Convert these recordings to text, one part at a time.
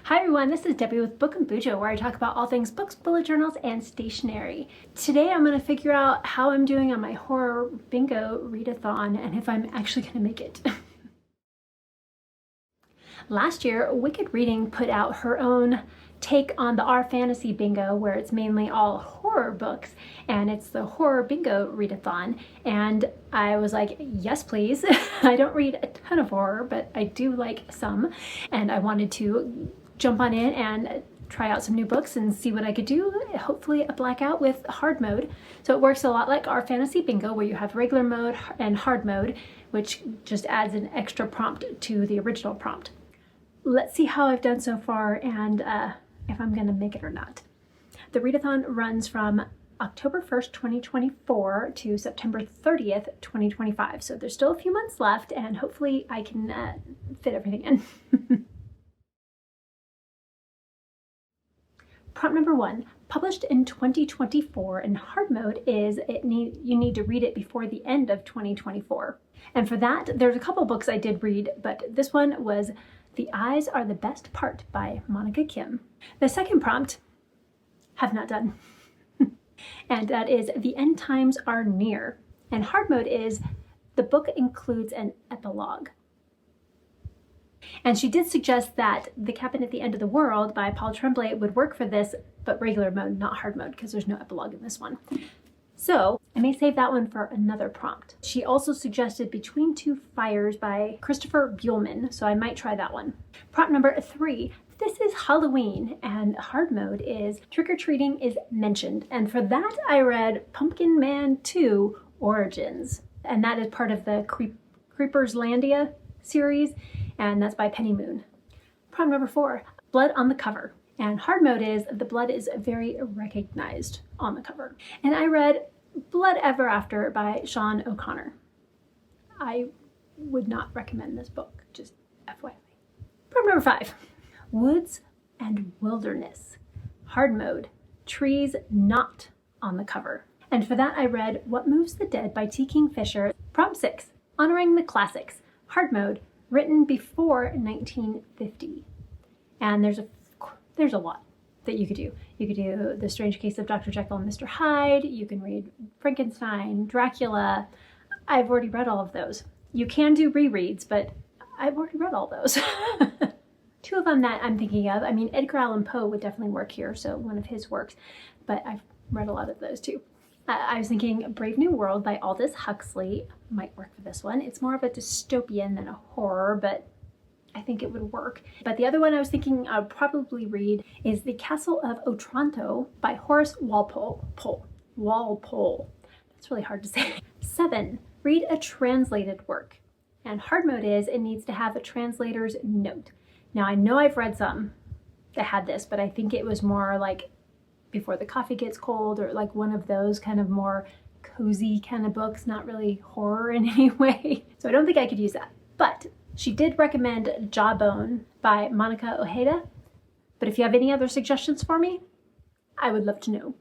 Hi everyone, this is Debbie with Book and Bujo, where I talk about all things books, bullet journals, and stationery. Today I'm going to figure out how I'm doing on my horror bingo readathon and if I'm actually going to make it. Last year, Wicked Reading put out her own take on the Our Fantasy Bingo, where it's mainly all horror books, and it's the Horror Bingo Readathon. And I was like, yes, please. I don't read a ton of horror, but I do like some, and I wanted to jump on in and try out some new books and see what I could do, hopefully a blackout with hard mode. So it works a lot like Our Fantasy Bingo, where you have regular mode and hard mode, which just adds an extra prompt to the original prompt. Let's see how I've done so far and if I'm gonna make it or not. The readathon runs from October 1st, 2024 to September 30th, 2025. So there's still a few months left, and hopefully I can fit everything in. Prompt number 1, published in 2024 in hard mode, is you need to read it before the end of 2024. And for that, there's a couple books I did read, but this one was The Eyes Are the Best Part by Monica Kim. The second prompt, have not done. And that is The End Times Are Near. And hard mode is the book includes an epilogue. And she did suggest that The Cabin at the End of the World by Paul Tremblay would work for this, but regular mode, not hard mode, because there's no epilogue in this one. So I may save that one for another prompt. She also suggested Between Two Fires by Christopher Buehlman, so I might try that one. Prompt number 3, this is Halloween, and hard mode is Trick-or-Treating is Mentioned. And for that I read Pumpkin Man 2 Origins, and that is part of the Creepers Landia series, and that's by Penny Moon. Prompt number 4, blood on the cover. And hard mode is the blood is very recognized on the cover. And I read Blood Ever After by Sean O'Connor. I would not recommend this book, just FYI. Prompt number 5, Woods and Wilderness. Hard mode, trees not on the cover. And for that I read What Moves the Dead by T. Kingfisher. Prompt 6, honoring the classics. Hard mode, written before 1950. And there's a lot that you could do. You could do The Strange Case of Dr. Jekyll and Mr. Hyde. You can read Frankenstein, Dracula. I've already read all of those. You can do rereads, but I've already read all those. 2 of them that I'm thinking of, I mean, Edgar Allan Poe would definitely work here, so one of his works, but I've read a lot of those too. I was thinking Brave New World by Aldous Huxley might work for this one. It's more of a dystopian than a horror, but I think it would work. But the other one I was thinking I would probably read is The Castle of Otranto by Horace Walpole. Walpole. That's really hard to say. 7, read a translated work. And hard mode is it needs to have a translator's note. Now I know I've read some that had this, but I think it was more like Before the Coffee Gets Cold, or like one of those kind of more cozy kind of books, not really horror in any way. So I don't think I could use that. But she did recommend Jawbone by Monica Ojeda. But if you have any other suggestions for me, I would love to know.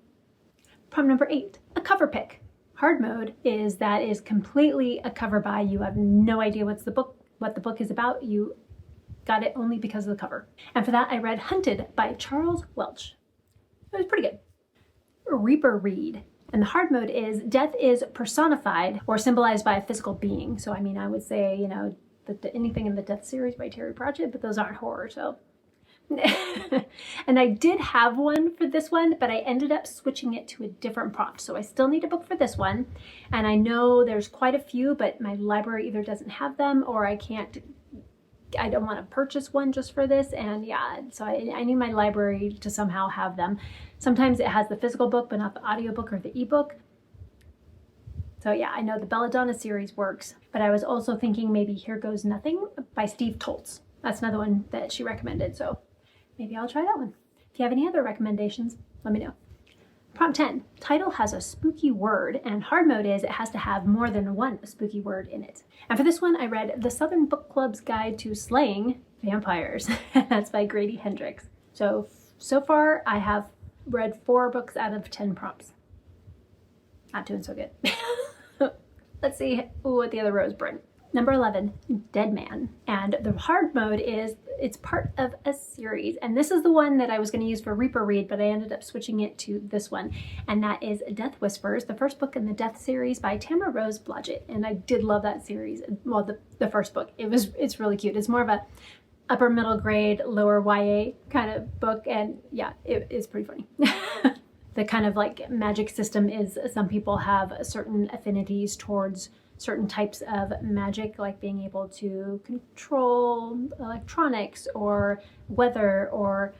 Prompt number 8, a cover pick. Hard mode is that is completely a cover by. You have no idea what the book is about. You got it only because of the cover. And for that I read Hunted by Charles Welch. It was pretty good. Reaper Read. And the hard mode is death is personified or symbolized by a physical being. So I mean, I would say, you know, anything in the Death series by Terry Pratchett, but those aren't horror, so. And I did have one for this one, but I ended up switching it to a different prompt. So I still need a book for this one. And I know there's quite a few, but my library either doesn't have them or I don't want to purchase one just for this. And yeah, so I need my library to somehow have them. Sometimes it has the physical book, but not the audiobook or the ebook. So yeah, I know the Belladonna series works, but I was also thinking maybe Here Goes Nothing by Steve Toltz. That's another one that she recommended, so maybe I'll try that one. If you have any other recommendations, let me know. Prompt 10, title has a spooky word, and hard mode is it has to have more than one spooky word in it. And for this one, I read The Southern Book Club's Guide to Slaying Vampires. That's by Grady Hendrix. So far I have read 4 books out of 10 prompts. Not doing so good. Let's see what the other rows bring. Number 11, Dead Man. And the hard mode is, it's part of a series. And this is the one that I was going to use for Reaper Read, but I ended up switching it to this one. And that is Death Whispers, the first book in the Death series by Tamara Rose Blodgett. And I did love that series. Well, the first book, it's really cute. It's more of a upper middle grade, lower YA kind of book. And yeah, it is pretty funny. The kind of like magic system is some people have certain affinities towards certain types of magic, like being able to control electronics or weather or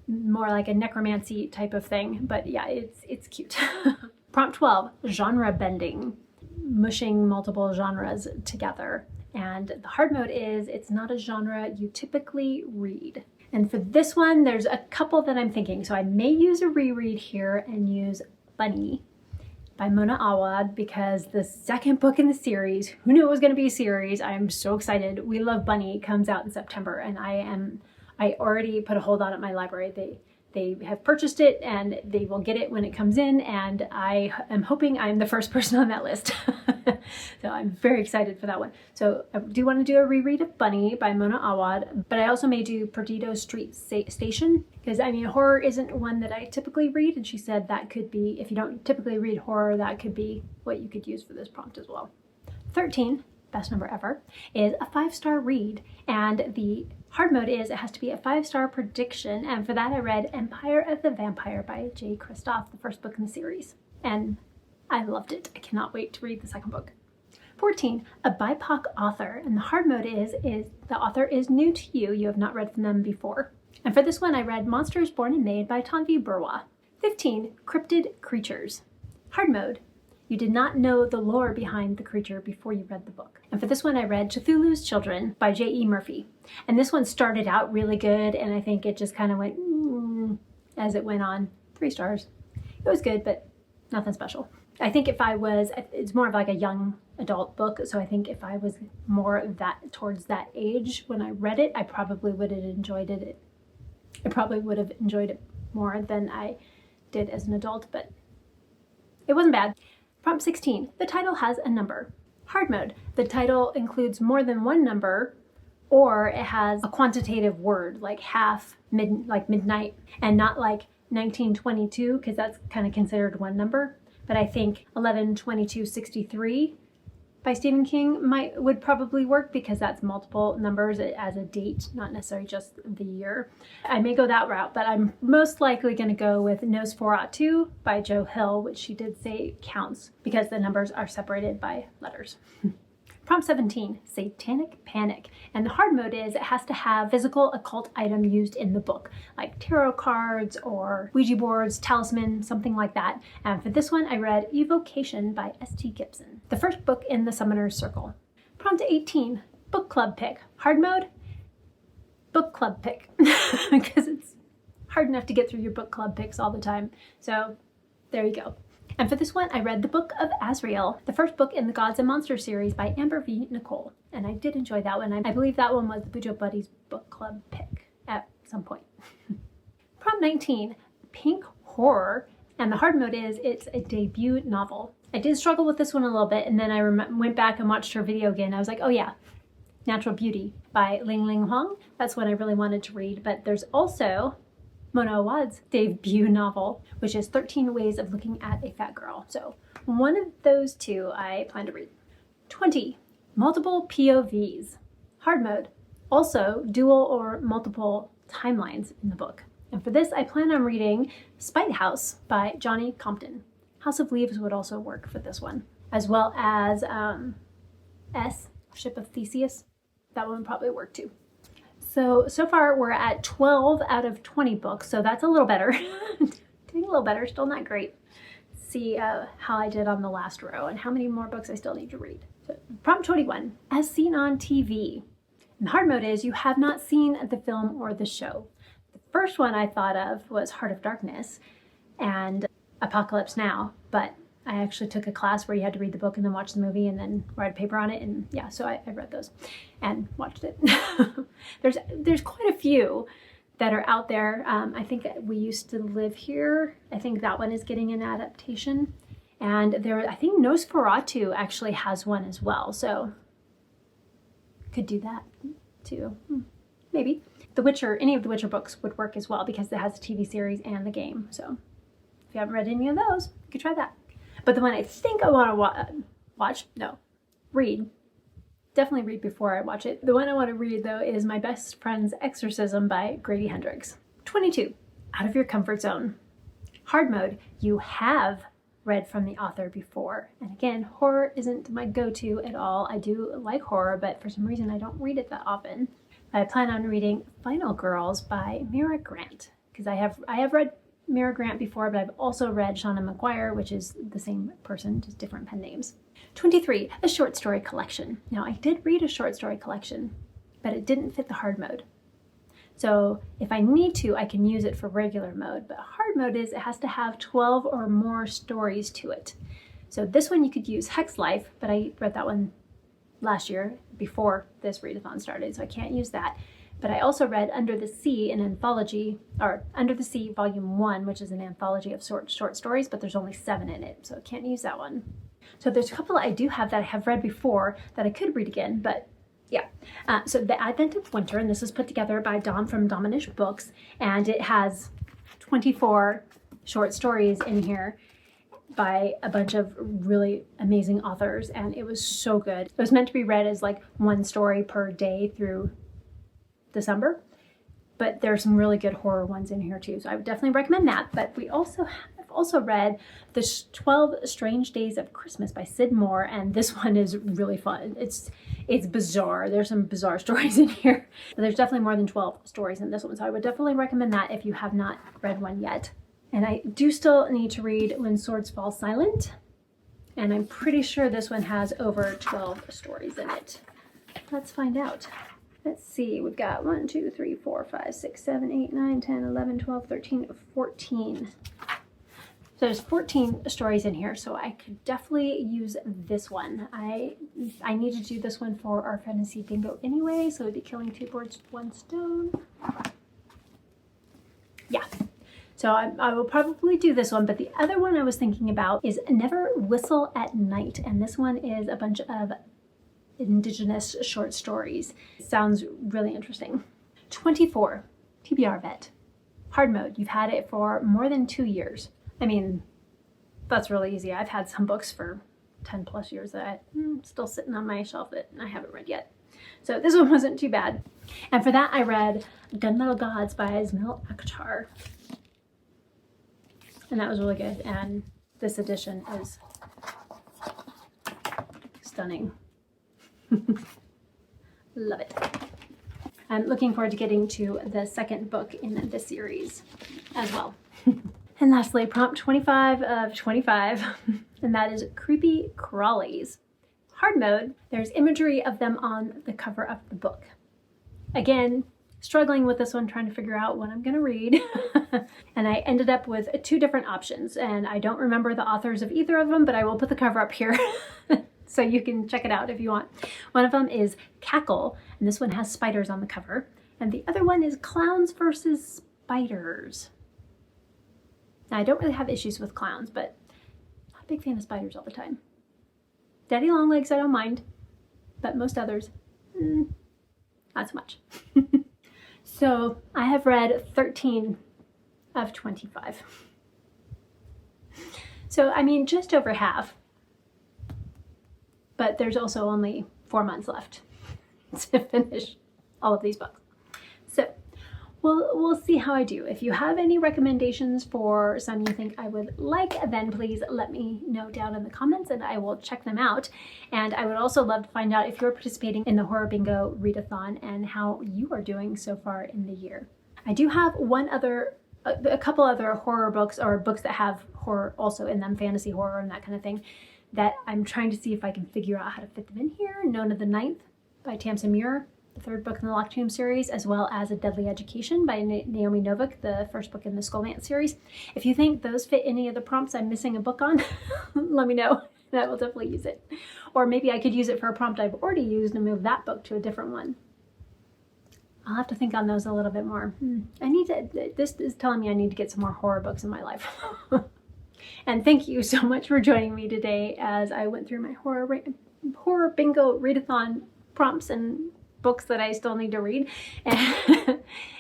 more like a necromancy type of thing. But yeah, it's cute. Prompt 12, genre bending, mushing multiple genres together. And the hard mode is, it's not a genre you typically read. And for this one, there's a couple that I'm thinking. So I may use a reread here and use Bunny by Mona Awad, because the second book in the series, who knew it was going to be a series? I am so excited. We Love Bunny comes out in September, and I already put a hold on it at my library. They have purchased it and they will get it when it comes in, and I am hoping I'm the first person on that list. So I'm very excited for that one. So I do want to do a reread of Bunny by Mona Awad, but I also may do Perdido Street Station, because I mean, horror isn't one that I typically read, and she said that could be, if you don't typically read horror, that could be what you could use for this prompt as well. 13, best number ever, is a 5-star read, and the hard mode is, it has to be a 5-star prediction, and for that I read Empire of the Vampire by J. Kristoff, the first book in the series, and I loved it. I cannot wait to read the second book. 14, a BIPOC author, and the hard mode is the author is new to you. You have not read from them before. And for this one, I read Monsters Born and Made by Tanvi Burwa. 15, cryptid creatures. Hard mode, you did not know the lore behind the creature before you read the book. And for this one, I read Cthulhu's Children by J.E. Murphy. And this one started out really good, and I think it just kind of went as it went on. 3 stars. It was good, but nothing special. I think if I was, it's more of like a young adult book, so I think if I was more towards that age when I read it, I probably would have enjoyed it. I probably would have enjoyed it more than I did as an adult, but it wasn't bad. Prompt 16, the title has a number. Hard mode, the title includes more than one number, or it has a quantitative word like half, like midnight, and not like 1922, because that's kind of considered one number. But I think 11/22/63 by Stephen King would probably work, because that's multiple numbers as a date, not necessarily just the year. I may go that route, but I'm most likely going to go with Nosferatu by Joe Hill, which she did say counts because the numbers are separated by letters. Prompt 17, Satanic Panic. And the hard mode is, it has to have physical occult item used in the book, like tarot cards or Ouija boards, talisman, something like that. And for this one, I read Evocation by S.T. Gibson, the first book in the Summoner's Circle. Prompt 18, Book Club Pick. Hard mode, book club pick, because it's hard enough to get through your book club picks all the time. So there you go. And for this one, I read The Book of Azrael, the first book in the Gods and Monsters series by Amber V. Nicole. And I did enjoy that one. I believe that one was the Bujo Buddies book club pick at some point. Prompt 19, Pink Horror. And the hard mode is, it's a debut novel. I did struggle with this one a little bit, and then I went back and watched her video again. I was like, oh yeah, Natural Beauty by Ling Ling Huang. That's what I really wanted to read. But there's also Mona Awad's debut novel, which is 13 Ways of Looking at a Fat Girl. So one of those two I plan to read. 20, Multiple POVs. Hard mode. Also dual or multiple timelines in the book. And for this, I plan on reading Spite House by Johnny Compton. House of Leaves would also work for this one, as well as Ship of Theseus. That one would probably work too. So far we're at 12 out of 20 books, so that's a little better. Doing a little better, still not great. See how I did on the last row and how many more books I still need to read. So, prompt 21, As Seen on TV. And the hard mode is, you have not seen the film or the show. The first one I thought of was Heart of Darkness and Apocalypse Now, but I actually took a class where you had to read the book and then watch the movie and then write a paper on it, and yeah, so I read those and watched it. There's quite a few that are out there. I think We Used to Live Here. I think that one is getting an adaptation, and I think Nosferatu actually has one as well. So Could do that too. Maybe. The Witcher, any of the Witcher books would work as well because it has a TV series and the game. So if you haven't read any of those, you could try that. But the one I think I want to read, definitely read before I watch it. The one I want to read though is My Best Friend's Exorcism by Grady Hendrix. 22, out of your comfort zone. Hard mode, you have read from the author before. And again, horror isn't my go-to at all. I do like horror, but for some reason I don't read it that often. I plan on reading Final Girls by Mira Grant, because I have read Mira Grant before, but I've also read Shauna McGuire, which is the same person, just different pen names. 23, a short story collection. Now, I did read a short story collection, but it didn't fit the hard mode. So if I need to, I can use it for regular mode, but hard mode is it has to have 12 or more stories to it. So this one you could use Hex Life, but I read that one last year before this readathon started, so I can't use that. But I also read Under the Sea, an anthology, or Under the Sea Volume 1, which is an anthology of short stories, but there's only 7 in it, so I can't use that one. So there's a couple I do have that I have read before that I could read again, but yeah. So The Advent of Winter, and this is put together by Dawn from Dominish Books, and it has 24 short stories in here by a bunch of really amazing authors, and it was so good. It was meant to be read as like one story per day through December, but there's some really good horror ones in here too, so I would definitely recommend that. But I've also read The 12 Strange Days of Christmas by Sid Moore, and this one is really fun. It's bizarre. There's some bizarre stories in here, but there's definitely more than 12 stories in this one, so I would definitely recommend that if you have not read one yet. And I do still need to read When Swords Fall Silent, and I'm pretty sure this one has over 12 stories in it. Let's find out. Let's see, we've got 1, 2, 3, 4, 5, 6, 7, 8, 9, 10, 11, 12, 13, 14. So there's 14 stories in here, so I could definitely use this one. I need to do this one for our fantasy bingo anyway, so it'd be killing 2 birds with 1 stone. Yeah. So I will probably do this one, but the other one I was thinking about is Never Whistle at Night, and this one is a bunch of Indigenous short stories. Sounds really interesting. 24, TBR Vet. Hard mode, you've had it for more than 2 years. I mean, that's really easy. I've had some books for 10 plus years that I'm still sitting on my shelf that I haven't read yet. So this one wasn't too bad. And for that I read Gunmetal Gods by Ismail Akhtar. And that was really good, and this edition is stunning. Love it. I'm looking forward to getting to the second book in this series as well. And lastly, prompt 25 of 25, and that is Creepy Crawlies. Hard mode, there's imagery of them on the cover of the book. Again, struggling with this one, trying to figure out what I'm going to read. And I ended up with 2 different options, and I don't remember the authors of either of them, but I will put the cover up here so you can check it out if you want. One of them is Cackle, and this one has spiders on the cover, and the other one is Clowns versus Spiders. Now, I don't really have issues with clowns, but I'm not a big fan of spiders all the time. Daddy Longlegs I don't mind, but most others, not so much. So I have read 13 of 25. So, I mean, just over half, but there's also only 4 months left to finish all of these books. So we'll see how I do. If you have any recommendations for some you think I would like, then please let me know down in the comments and I will check them out. And I would also love to find out if you're participating in the Horror Bingo Readathon and how you are doing so far in the year. I do have a couple other horror books, or books that have horror also in them, fantasy horror and that kind of thing, that I'm trying to see if I can figure out how to fit them in here. Nona the Ninth by Tamsin Muir, the 3rd book in the Locked Tomb series, as well as A Deadly Education by Naomi Novik, the 1st book in the Skullmance series. If you think those fit any of the prompts I'm missing a book on, let me know, and I will definitely use it. Or maybe I could use it for a prompt I've already used and move that book to a different one. I'll have to think on those a little bit more. This is telling me I need to get some more horror books in my life. And thank you so much for joining me today as I went through my horror bingo readathon prompts and books that I still need to read.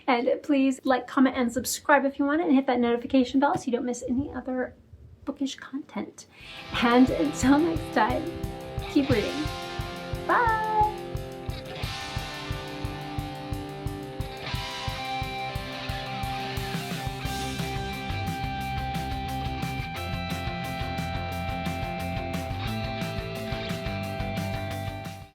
And please like, comment, and subscribe if you want it, and hit that notification bell so you don't miss any other bookish content. And until next time, keep reading. Bye!